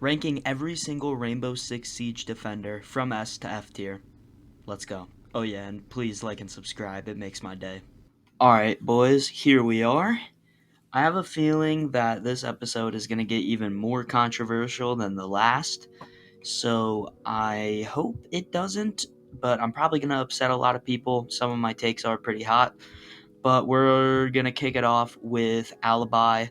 Ranking every single Rainbow Six Siege defender from S to F tier. Let's go. Oh yeah, and please like and subscribe. It makes my day. Alright, boys, here we are. I have a feeling that this episode is going to get even more controversial than the last, so I hope it doesn't, but I'm probably going to upset a lot of people. Some of my takes are pretty hot, but we're going to kick it off with Alibi.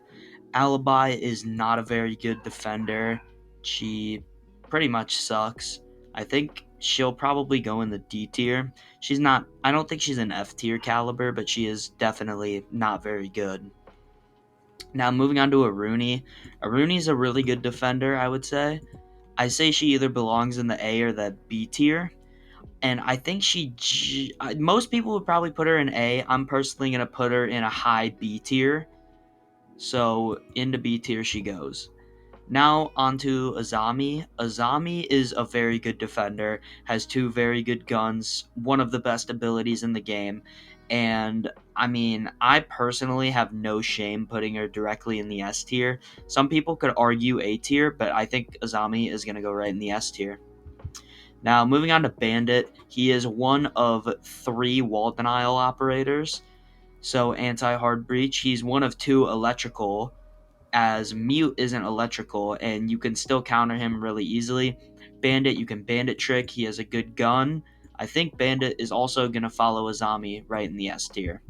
Alibi is not a very good defender. She pretty much sucks. I think she'll probably go in the D tier. I don't think she's an F tier caliber, but she is definitely not very good. Now, moving on to Aruni. Aruni's a really good defender, I would say. I say she either belongs in the A or the B tier. And I think most people would probably put her in A. I'm personally going to put her in a high B tier. So, into B tier she goes. Now onto Azami. Azami is a very good defender, has two very good guns, one of the best abilities in the game, and I mean, I personally have no shame putting her directly in the S tier. Some people could argue A tier, but I think Azami is going to go right in the S tier. Now, moving on to Bandit, he is one of three wall denial operators. So, anti hard breach, he's one of two electrical, as Mute isn't electrical and you can still counter him really easily. Bandit, you can bandit trick. He has a good gun. I think Bandit is also going to follow Azami right in the S tier.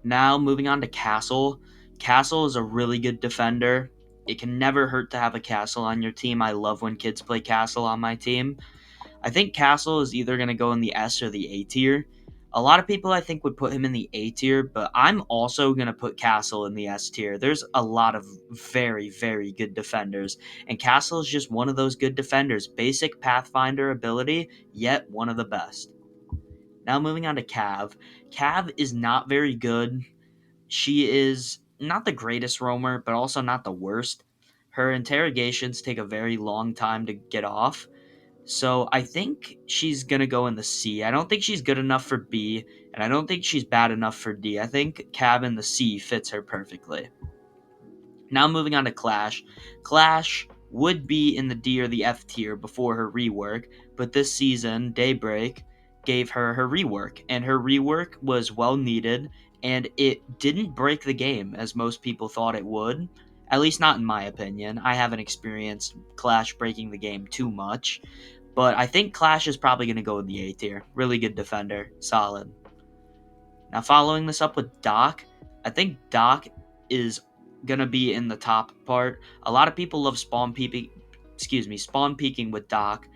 Now, moving on to Castle. Castle is a really good defender. It can never hurt to have a Castle on your team. I love when kids play Castle on my team. I think Castle is either going to go in the S or the A tier. A lot of people I think would put him in the A tier, but I'm also going to put Castle in the S tier. There's a lot of very, very good defenders, and Castle is just one of those good defenders. Basic Pathfinder ability, yet one of the best. Now moving on to Cav. Cav is not very good. She is not the greatest roamer, but also not the worst. Her interrogations take a very long time to get off, so I think she's gonna go in the C. I don't think she's good enough for B, and I don't think she's bad enough for D. I think Cab in the C fits her perfectly. Now moving on to Clash. Clash would be in the D or the F tier before her rework, but this season, Daybreak gave her rework, and her rework was well needed, and it didn't break the game as most people thought it would. At least not in my opinion. I haven't experienced Clash breaking the game too much. But I think Clash is probably going to go in the A tier. Really good defender. Solid. Now, following this up with Doc, I think Doc is going to be in the top part. A lot of people love spawn peeking with Doc.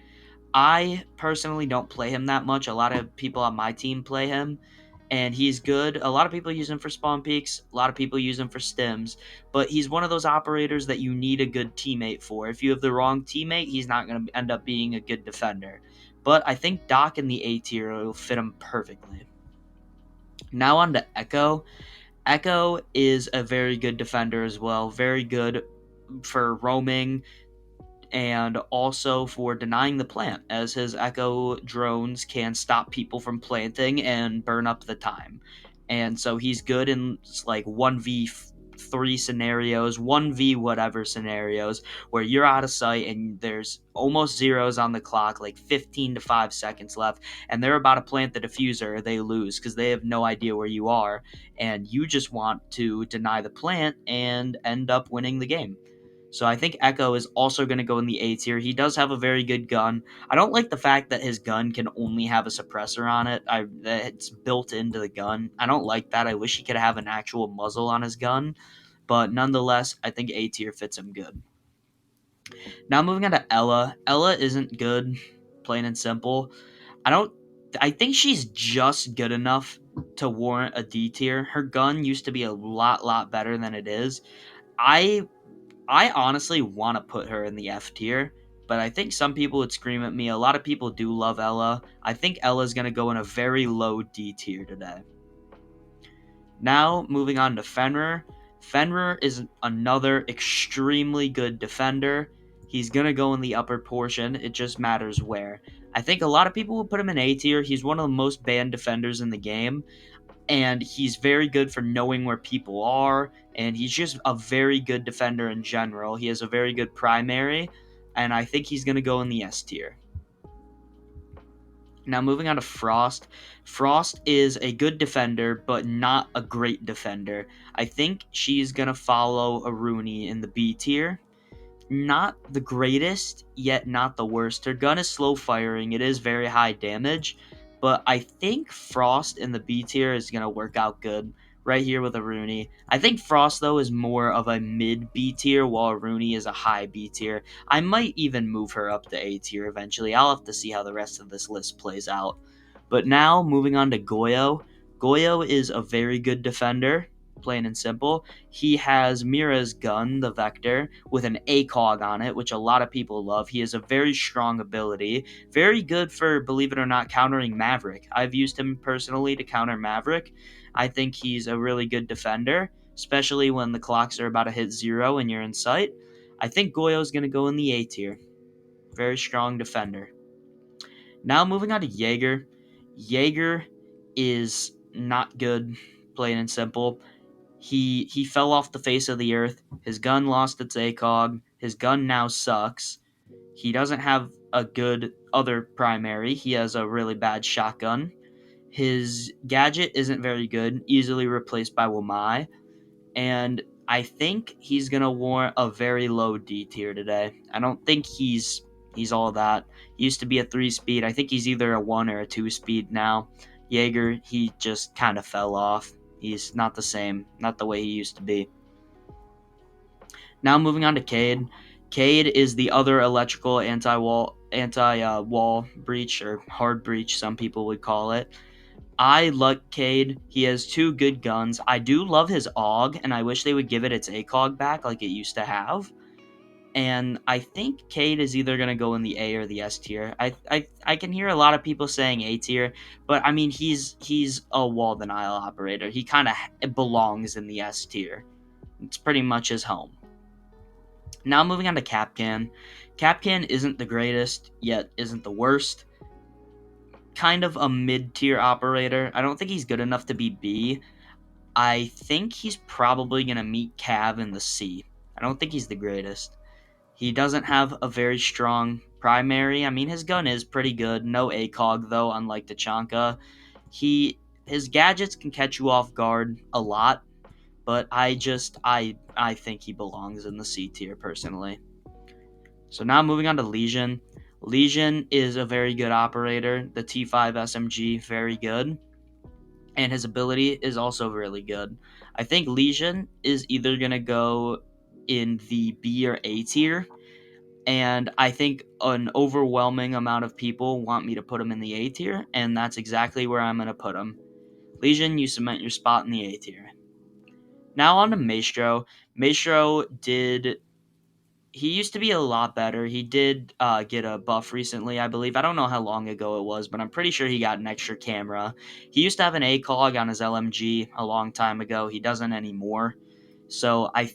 I personally don't play him that much. A lot of people on my team play him, and he's good. A lot of people use him for spawn peaks. A lot of people use him for stims, but he's one of those operators that you need a good teammate for. If you have the wrong teammate, he's not going to end up being a good defender. But I think Doc in the A tier will fit him perfectly. Now on to Echo. Echo is a very good defender as well. Very good for roaming, and also for denying the plant, as his echo drones can stop people from planting and burn up the time. And so he's good in like 1v3 scenarios, 1v whatever scenarios, where you're out of sight and there's almost zeros on the clock, like 15 to 5 seconds left, and they're about to plant the diffuser. They lose because they have no idea where you are, and you just want to deny the plant and end up winning the game. So I think Echo is also going to go in the A tier. He does have a very good gun. I don't like the fact that his gun can only have a suppressor on it. That it's built into the gun. I don't like that. I wish he could have an actual muzzle on his gun. But nonetheless, I think A tier fits him good. Now moving on to Ella. Ella isn't good, plain and simple. I don't. I think she's just good enough to warrant a D tier. Her gun used to be a lot better than it is. I I honestly want to put her in the F tier, but I think some people would scream at me. A lot of people do love Ella. I think Ella's going to go in a very low D tier today. Now, moving on to Fenrir. Fenrir is another extremely good defender. He's going to go in the upper portion. It just matters where. I think a lot of people will put him in A tier. He's one of the most banned defenders in the game. and he's very good for knowing where people are, and he's just a very good defender in general. He has a very good primary, and I think he's going to go in the S tier. Now, moving on to Frost. Frost is a good defender, but not a great defender. I think she's going to follow a Rooney in the B tier. Not the greatest, yet not the worst. Her gun is slow firing. It is very high damage, but I think Frost in the B tier is going to work out good right here with a Rooney. I think Frost, though, is more of a mid B tier, while Rooney is a high B tier. I might even move her up to A tier eventually. I'll have to see how the rest of this list plays out. But now, moving on to Goyo. Goyo is a very good defender, plain and simple. He has Mira's gun, the Vector, with an ACOG on it, which a lot of people love. He has a very strong ability. Very good for, believe it or not, countering Maverick. I've used him personally to counter Maverick. I think he's a really good defender, especially when the clocks are about to hit 0 and you're in sight. I think Goyo's going to go in the A tier. Very strong defender. Now moving on to Jaeger. Jaeger is not good, plain and simple. He fell off the face of the earth. His gun lost its ACOG. His gun now sucks. He doesn't have a good other primary. He has a really bad shotgun. His gadget isn't very good, easily replaced by Wamai. And I think he's gonna warrant a very low D tier today. I don't think he's all that. He used to be a 3 speed. I think he's either a 1 or a 2 speed now. Jaeger, he just kind of fell off. He's not the same, not the way he used to be. Now moving on to Cade. Cade is the other electrical anti-wall breach, or hard breach, some people would call it. I like Cade. He has 2 good guns. I do love his AUG, and I wish they would give it its ACOG back like it used to have. And I think Cade is either going to go in the A or the S tier. I can hear a lot of people saying A tier, but I mean he's a wall denial operator. He kind of belongs in the S tier. It's pretty much his home. Now moving on to Capcan. Capcan isn't the greatest, yet isn't the worst. Kind of a mid-tier operator. I don't think he's good enough to be B. I think he's probably going to meet Cav in the C. I don't think he's the greatest. He doesn't have a very strong primary. I mean, his gun is pretty good. No ACOG, though, unlike Tachanka. His gadgets can catch you off guard a lot, but I think he belongs in the C tier, personally. So now moving on to Legion. Legion is a very good operator. The T5 SMG, very good. And his ability is also really good. I think Legion is either going to go in the B or A tier. And I think an overwhelming amount of people want me to put him in the A tier. And that's exactly where I'm going to put him. Legion, you cement your spot in the A tier. Now on to Maestro. Maestro he used to be a lot better. He did get a buff recently, I believe. I don't know how long ago it was, but I'm pretty sure he got an extra camera. He used to have an ACOG on his LMG a long time ago. He doesn't anymore. So I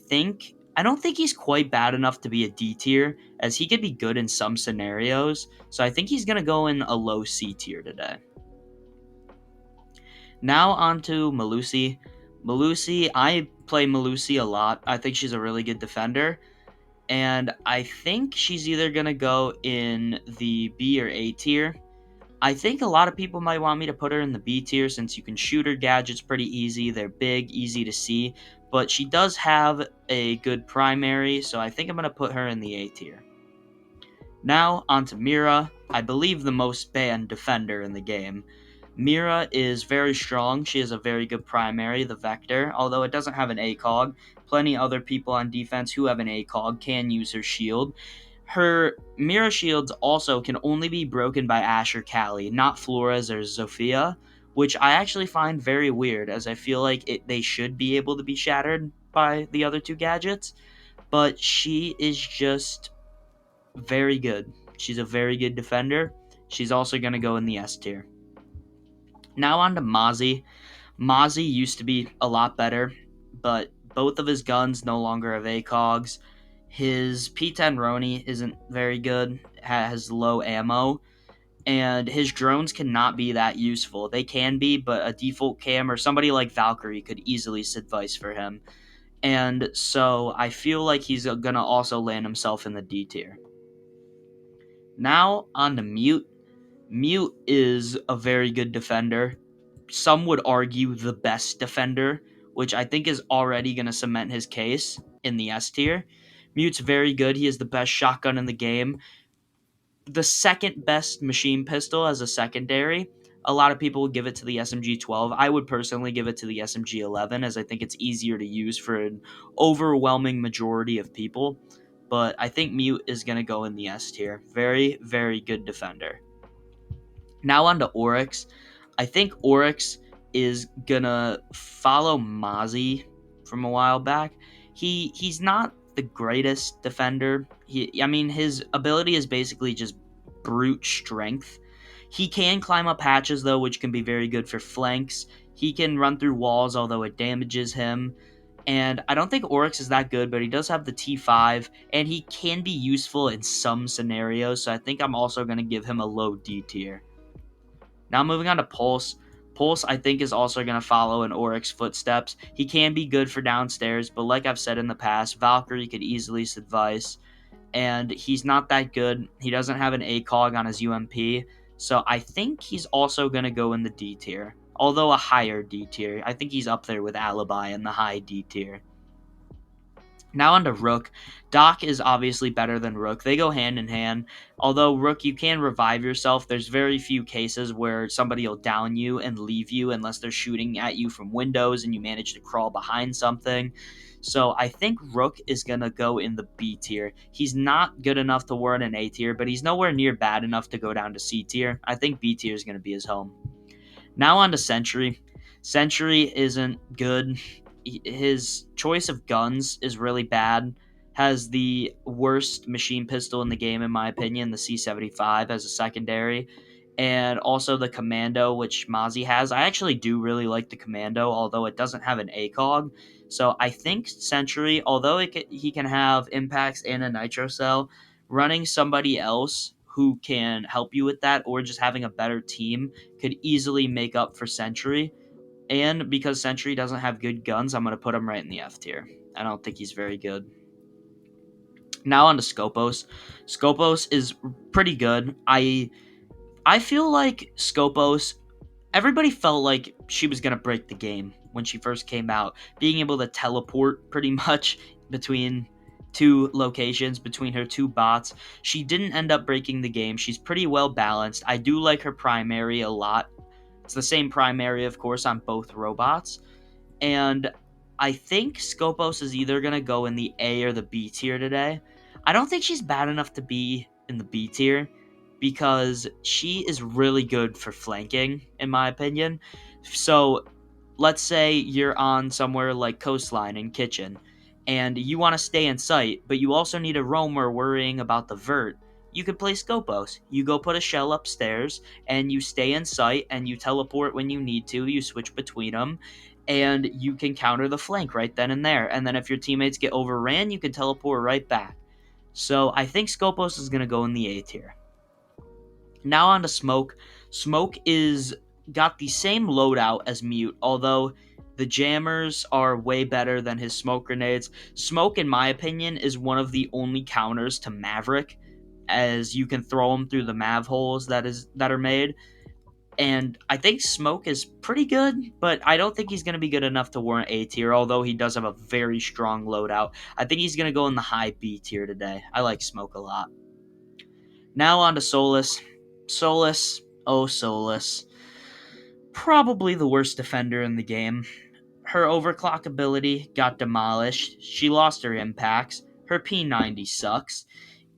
don't think he's quite bad enough to be a D tier, as he could be good in some scenarios. So I think he's going to go in a low C tier today. Now on to Malusi. Malusi, I play Malusi a lot. I think she's a really good defender. And I think she's either going to go in the B or A tier. I think a lot of people might want me to put her in the B tier since you can shoot her gadgets pretty easy. They're big, easy to see. But she does have a good primary, so I think I'm going to put her in the A tier. Now, onto Mira. I believe the most banned defender in the game. Mira is very strong. She has a very good primary, the Vector, although it doesn't have an ACOG. Plenty other people on defense who have an ACOG can use her shield. Her Mira shields also can only be broken by Ash or Callie, not Flores or Zofia, which I actually find very weird, as I feel like they should be able to be shattered by the other 2 gadgets. But she is just very good. She's a very good defender. She's also going to go in the S tier. Now on to Mozzie. Mozzie used to be a lot better, but both of his guns no longer have ACOGs. His P10 Roni isn't very good, has low ammo. and his drones cannot be that useful. They can be, but a default cam or somebody like Valkyrie could easily suffice for him. And so I feel like he's going to also land himself in the D tier. Now on to Mute. Mute is a very good defender. Some would argue the best defender, which I think is already going to cement his case in the S tier. Mute's very good. He is the best shotgun in the game. The second best machine pistol as a secondary. A lot of people would give it to the SMG 12. I would personally give it to the SMG 11 as I think it's easier to use for an overwhelming majority of people. But I think Mute is going to go in the S tier. Very, very good defender. Now on to Oryx. I think Oryx is gonna follow Mozzie from a while back. He's not the greatest defender. I mean, his ability is basically just brute strength. He can climb up hatches though, which can be very good for flanks. He can run through walls, although it damages him. And I don't think Oryx is that good, but he does have the T5, and he can be useful in some scenarios. So I think I'm also going to give him a low D tier. Now moving on to Pulse. Pulse, I think, is also going to follow in Oryx footsteps. He can be good for downstairs, but like I've said in the past, Valkyrie could easily suffice, and he's not that good. He doesn't have an ACOG on his UMP, so I think he's also going to go in the D tier, although a higher D tier. I think he's up there with Alibi in the high D tier. Now on to Rook. Doc is obviously better than Rook. They go hand in hand. Although Rook, you can revive yourself. There's very few cases where somebody will down you and leave you unless they're shooting at you from windows and you manage to crawl behind something. So I think Rook is going to go in the B tier. He's not good enough to warrant an A tier, but he's nowhere near bad enough to go down to C tier. I think B tier is going to be his home. Now on to Sentry. Sentry isn't good. His choice of guns is really bad. Has the worst machine pistol in the game, in my opinion, the C75 as a secondary. And also the Commando, which Mozzie has. I actually do really like the Commando, although it doesn't have an ACOG. So I think Sentry, although he can have impacts and a nitro cell, running somebody else who can help you with that or just having a better team could easily make up for Sentry. And because Sentry doesn't have good guns, I'm going to put him right in the F tier. I don't think he's very good. Now on to Scopos. Scopos is pretty good. I feel like Scopos, everybody felt like she was going to break the game when she first came out. Being able to teleport pretty much between two locations, between her two bots. She didn't end up breaking the game. She's pretty well balanced. I do like her primary a lot. It's the same primary, of course, on both robots. And I think Scopos is either going to go in the A or the B tier today. I don't think she's bad enough to be in the B tier because she is really good for flanking, in my opinion. So let's say you're on somewhere like Coastline and Kitchen, and you want to stay in sight, but you also need a roamer worrying about the vert. You could play Scopos. You go put a shell upstairs, and you stay in sight, and you teleport when you need to. You switch between them, and you can counter the flank right then and there. And then if your teammates get overran, you can teleport right back. So I think Scopos is going to go in the A tier. Now on to Smoke. Smoke is got the same loadout as Mute, although the jammers are way better than his smoke grenades. Smoke, in my opinion, is one of the only counters to Maverick, as you can throw them through the Mav holes that are made. And I think Smoke is pretty good, but I don't think he's going to be good enough to warrant A tier, although he does have a very strong loadout. I think he's going to go in the high B tier today. I like Smoke a lot. Now on to Solus. Solus, oh Solus. Probably the worst defender in the game. Her overclock ability got demolished. She lost her impacts. Her P90 sucks.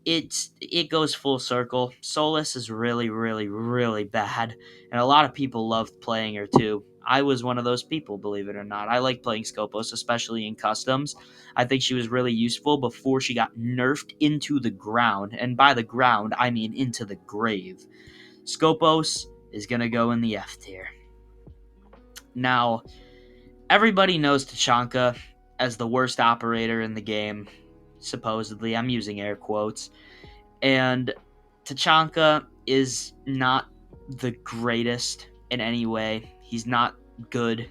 It goes full circle. Solus is really, really, really bad, and a lot of people loved playing her too. I was one of those people, believe it or not. I like playing Scopos, especially in customs. I think she was really useful before she got nerfed into the ground, and by the ground, I mean into the grave. Scopos is gonna go in the F tier. Now, everybody knows Tachanka as the worst operator in the game. Supposedly, I'm using air quotes. And Tachanka, is not the greatest in any way. He's not good.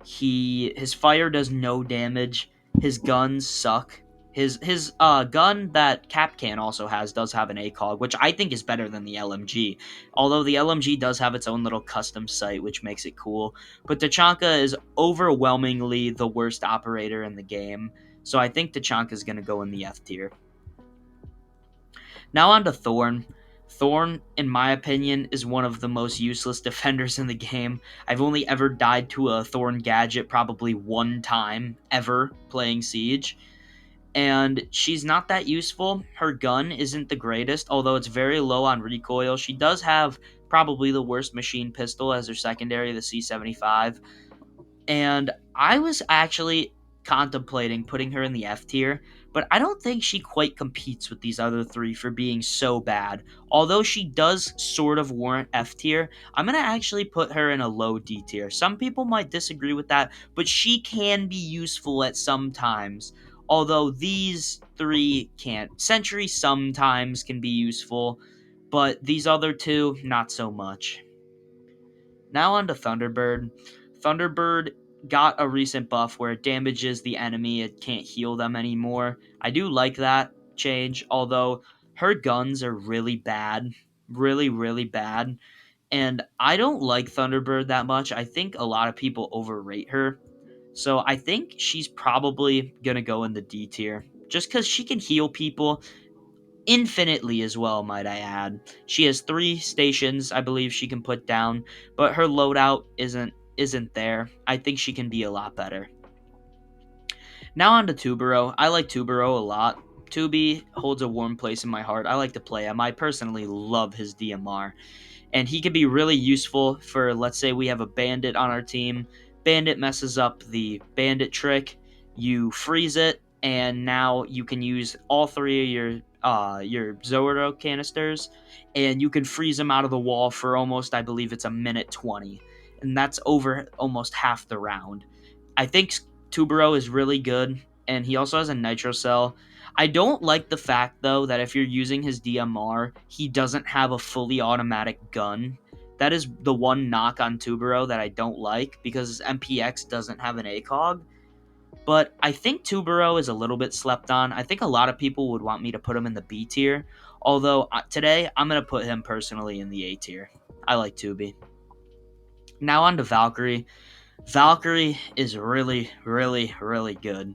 His fire does no damage. His guns suck. His gun that Capcan also has does have an ACOG, which I think is better than the LMG. Although the LMG does have its own little custom sight, which makes it cool. But Tachanka is overwhelmingly the worst operator in the game. So I think Tachanka is going to go in the F tier. Now on to Thorn. Thorn, in my opinion, is one of the most useless defenders in the game. I've only ever died to a Thorn gadget probably one time ever playing Siege. And she's not that useful. Her gun isn't the greatest, although it's very low on recoil. She does have probably the worst machine pistol as her secondary, the C75. And I was actually contemplating putting her in the F tier, but I don't think she quite competes with these other three for being so bad. Although she does sort of warrant F tier, I'm going to actually put her in a low D tier. Some people might disagree with that, but she can be useful at some times. Although these three can't. Sentry sometimes can be useful, but these other two, not so much. Now on to Thunderbird. Thunderbird got a recent buff where it damages the enemy, it can't heal them anymore. I do like that change, although her guns are really bad. Really, really bad. And I don't like Thunderbird that much. I think a lot of people overrate her. So I think she's probably going to go in the D tier. Just because she can heal people infinitely as well, might I add. She has 3 stations I believe she can put down, but her loadout isn't there. I think she can be a lot better. Now on to Tubero. I like Tubero a lot. Tubi holds a warm place in my heart. I like to play him. I personally love his DMR. And he can be really useful for, let's say we have a bandit on our team. Bandit messes up the bandit trick. You freeze it, and now you can use all 3 of your Zoro canisters, and you can freeze them out of the wall for almost, I believe it's a minute 20, and that's over almost half the round. I think Tubero is really good, and he also has a nitro cell. I don't like the fact, though, that if you're using his DMR, he doesn't have a fully automatic gun. That is the one knock on Tubero that I don't like, because MPX doesn't have an ACOG. But I think Tubero is a little bit slept on. I think a lot of people would want me to put him in the B tier, although today I'm going to put him personally in the A tier. I like Tubi. Now on to Valkyrie. Valkyrie is really, really, really good.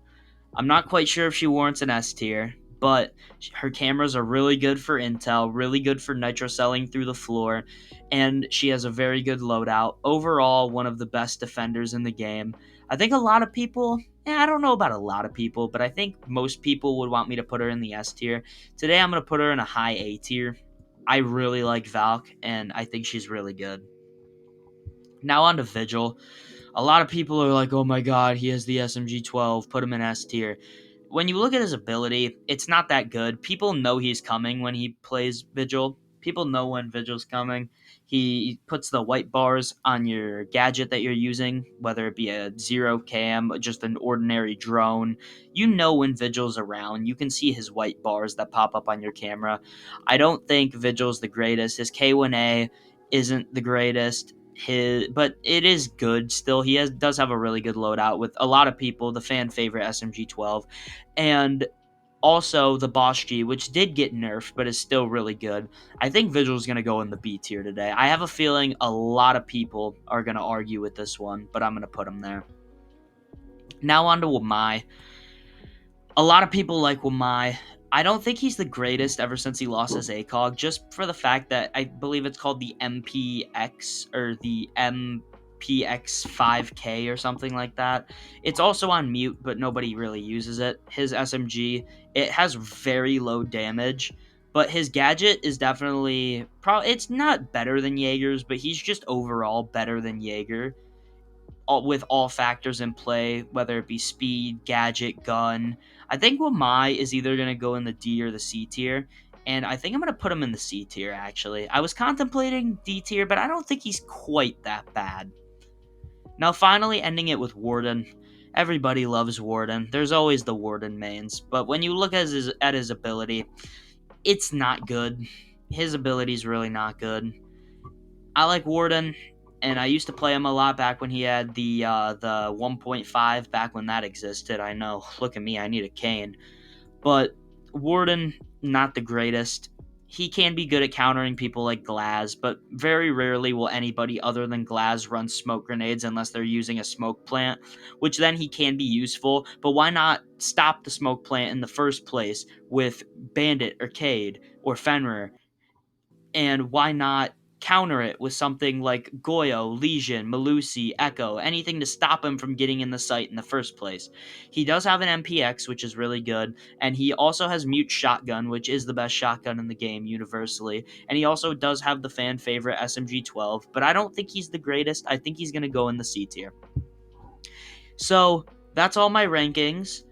I'm not quite sure if she warrants an S tier, but her cameras are really good for intel, really good for nitrocelling through the floor, and she has a very good loadout. Overall, one of the best defenders in the game. I think a lot of people, I don't know about a lot of people, but I think most people would want me to put her in the S tier. Today, I'm going to put her in a high A tier. I really like Valk, and I think she's really good. Now on to Vigil. A lot of people are like, oh my god, he has the SMG 12, put him in S tier. When you look at his ability, it's not that good. People know he's coming when he plays Vigil. People know when Vigil's coming. He puts the white bars on your gadget that you're using, whether it be a zero cam, just an ordinary drone. You know when Vigil's around. You can see his white bars that pop up on your camera. I don't think Vigil's the greatest. His K1A isn't the greatest but it is good still. Does have a really good loadout with a lot of people, the fan favorite SMG 12, and also the Boschke, which did get nerfed but is still really good. I think Vigil's going to go in the B tier today. I have a feeling a lot of people are going to argue with this one, but I'm going to put him there. Now on to Wamai. A lot of people like Wamai. I don't think he's the greatest ever since he lost his ACOG, just for the fact that I believe it's called the MPX or the MPX5K or something like that. It's also on mute, but nobody really uses it. His SMG, it has very low damage, but his gadget is definitely it's not better than Jaeger's, but he's just overall better than Jaeger with all factors in play, whether it be speed, gadget, gun. I think Wamai is either going to go in the D or the C tier, and I think I'm going to put him in the C tier, actually. I was contemplating D tier, but I don't think he's quite that bad. Now, finally, ending it with Warden. Everybody loves Warden. There's always the Warden mains, but when you look at his ability, it's not good. his ability is really not good. I like Warden, and I used to play him a lot back when he had the 1.5 back when that existed. I know. Look at me, I need a cane. But Warden, not the greatest. He can be good at countering people like Glaz, but very rarely will anybody other than Glaz run smoke grenades unless they're using a smoke plant, which then he can be useful. But why not stop the smoke plant in the first place with Bandit or Cade or Fenrir? And why not counter it with something like Goyo, Legion, Malusi, Echo, anything to stop him from getting in the site in the first place? He does have an MPX, which is really good, and he also has Mute Shotgun, which is the best shotgun in the game universally, and he also does have the fan favorite SMG 12, but I don't think he's the greatest. I think he's going to go in the C tier. So that's all my rankings.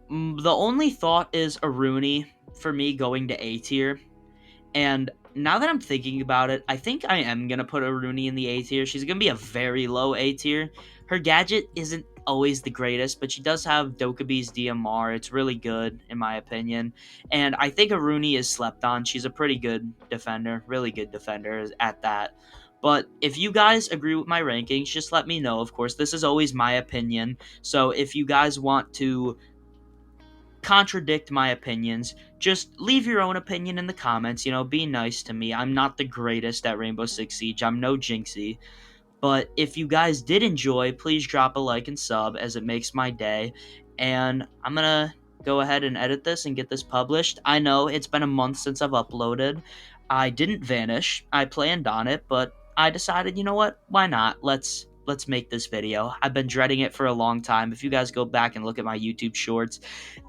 The only thought is Aruni for me going to A tier. And now that I'm thinking about it, I think I am going to put Aruni in the A tier. She's going to be a very low A tier. Her gadget isn't always the greatest, but she does have Dokubi's DMR. It's really good, in my opinion. And I think Aruni is slept on. She's a pretty good defender, really good defender at that. But if you guys agree with my rankings, just let me know. Of course, this is always my opinion. So if you guys want to contradict my opinions, just leave your own opinion in the comments. Be nice to me. I'm not the greatest at Rainbow Six Siege. I'm no Jinxie. But if you guys did enjoy, please drop a like and sub as it makes my day. And I'm going to go ahead and edit this and get this published. I know it's been a month since I've uploaded. I didn't vanish. I planned on it, but I decided, you know what? Why not? Let's make this video. I've been dreading it for a long time. If you guys go back and look at my YouTube shorts,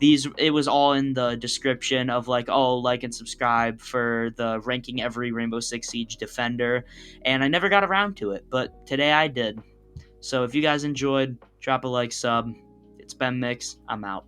it was all in the description of like, oh, like and subscribe for the ranking every Rainbow Six Siege defender, and I never got around to it, but today I did. So if you guys enjoyed, drop a like, sub. It's been Mix. I'm out.